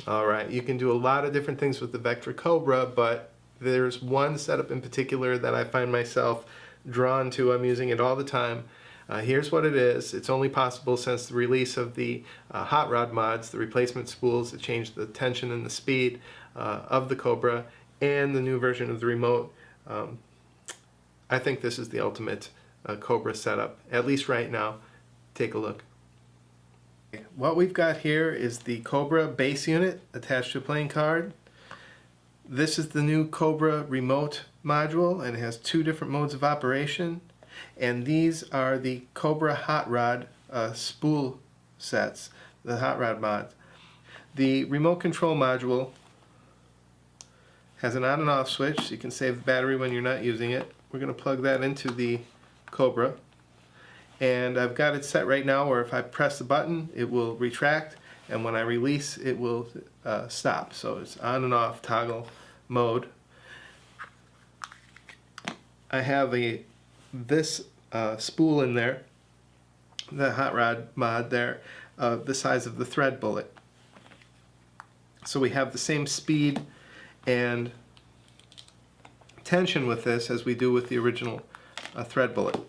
Alright, you can do a lot of different things with the Vectra Cobra, but there's one setup in particular that I find myself drawn to. I'm using it all the time. Here's what it is. It's only possible since the release of the hot rod mods, the replacement spools that change the tension and the speed of the Cobra, and the new version of the remote. I think this is the ultimate Cobra setup, at least right now. Take a look. What we've got here is the Cobra base unit attached to a playing card. This is the new Cobra remote module, and it has two different modes of operation. And these are the Cobra hot rod spool sets, the hot rod mods. The remote control module has an on and off switch, so you can save the battery when you're not using it. We're going to plug that into the Cobra. And I've got it set right now where if I press the button it will retract, and when I release it will stop. So it's on and off toggle mode. I have this spool in there, the hot rod mod there, the size of the thread bullet. So we have the same speed and tension with this as we do with the original thread bullet.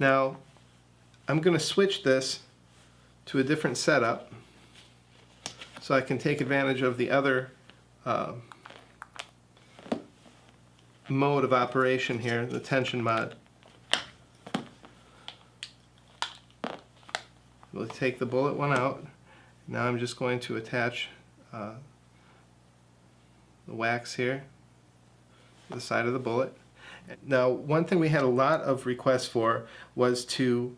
Now, I'm going to switch this to a different setup so I can take advantage of the other mode of operation here, the tension mod. We'll take the bullet one out. Now I'm just going to attach the wax here to the side of the bullet. Now, one thing we had a lot of requests for was to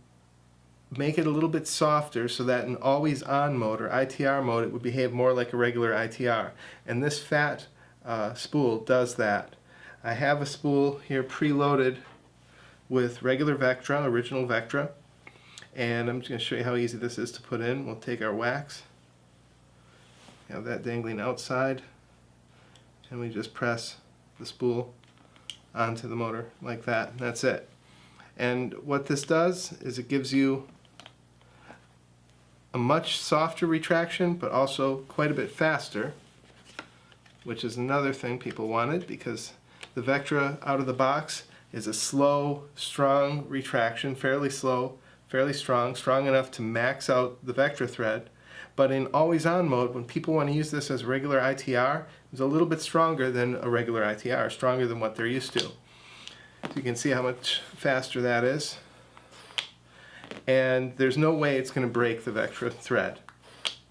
make it a little bit softer so that in always on mode or ITR mode it would behave more like a regular ITR, and this fat spool does that. I have a spool here preloaded with regular Vectra, original Vectra, and I'm just going to show you how easy this is to put in. We'll take our wax, have that dangling outside, and we just press the spool onto the motor like that, and that's it. And what this does is it gives you a much softer retraction, but also quite a bit faster, which is another thing people wanted, because the Vectra out of the box is a slow, strong retraction, fairly slow, fairly strong, strong enough to max out the Vectra thread. But in always on mode, when people want to use this as regular ITR, it's a little bit stronger than a regular ITR, stronger than what they're used to. So you can see how much faster that is. And there's no way it's going to break the Vectra thread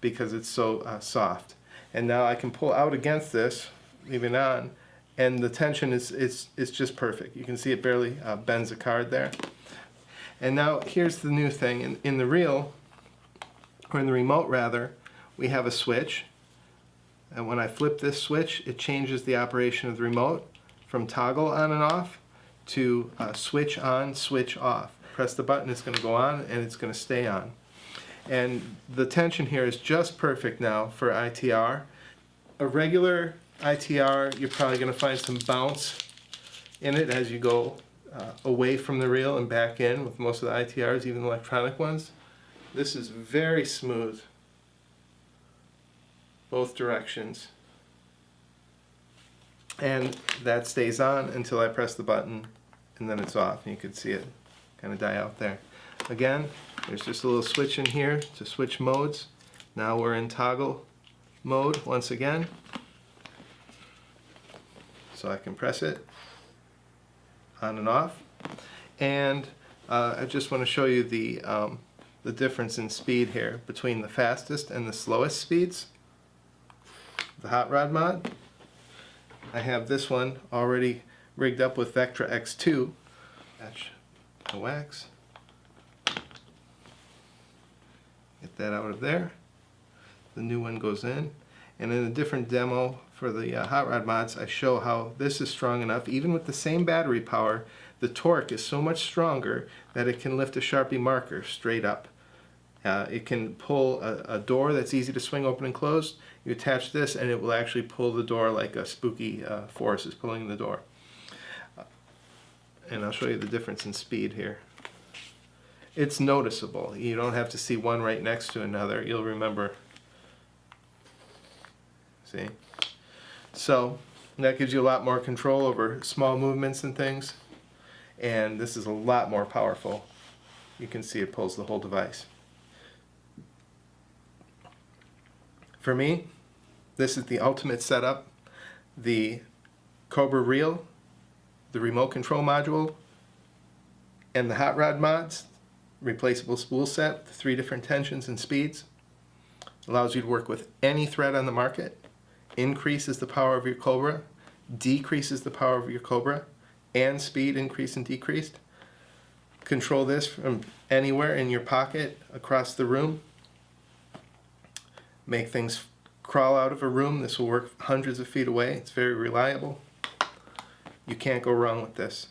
because it's so soft. And now I can pull out against this, leave it on, and the tension is just perfect. You can see it barely bends a card there. And now here's the new thing. In the reel, or in the remote rather, we have a switch, and when I flip this switch it changes the operation of the remote from toggle on and off to switch on, switch off. Press the button, it's going to go on and it's going to stay on. And the tension here is just perfect now for ITR. A regular ITR, you're probably going to find some bounce in it as you go away from the reel and back in with most of the ITRs, even the electronic ones. This is very smooth, both directions. And that stays on until I press the button, and then it's off. And you can see it kind of die out there. Again, there's just a little switch in here to switch modes. Now we're in toggle mode once again. So I can press it on and off. And I just want to show you the difference in speed here between the fastest and the slowest speeds. The hot rod mod. I have this one already rigged up with Vectra X2. Attach the wax. Get that out of there. The new one goes in. And in a different demo for the hot rod mods, I show how this is strong enough, even with the same battery power, the torque is so much stronger that it can lift a Sharpie marker straight up. It can pull a door that's easy to swing open and close. You attach this and it will actually pull the door like a spooky force is pulling the door. And I'll show you the difference in speed here. It's noticeable. You don't have to see one right next to another. You'll remember See? So that gives you a lot more control over small movements and things. And this is a lot more powerful. You can see it pulls the whole device. For me, this is the ultimate setup. The Cobra Reel, the remote control module, and the hot rod mods, replaceable spool set, 3 different tensions and speeds, allows you to work with any thread on the market, increases the power of your Cobra, decreases the power of your Cobra, and speed increased and decreased. Control this from anywhere in your pocket, across the room. Make things crawl out of a room. This will work hundreds of feet away. It's very reliable. You can't go wrong with this.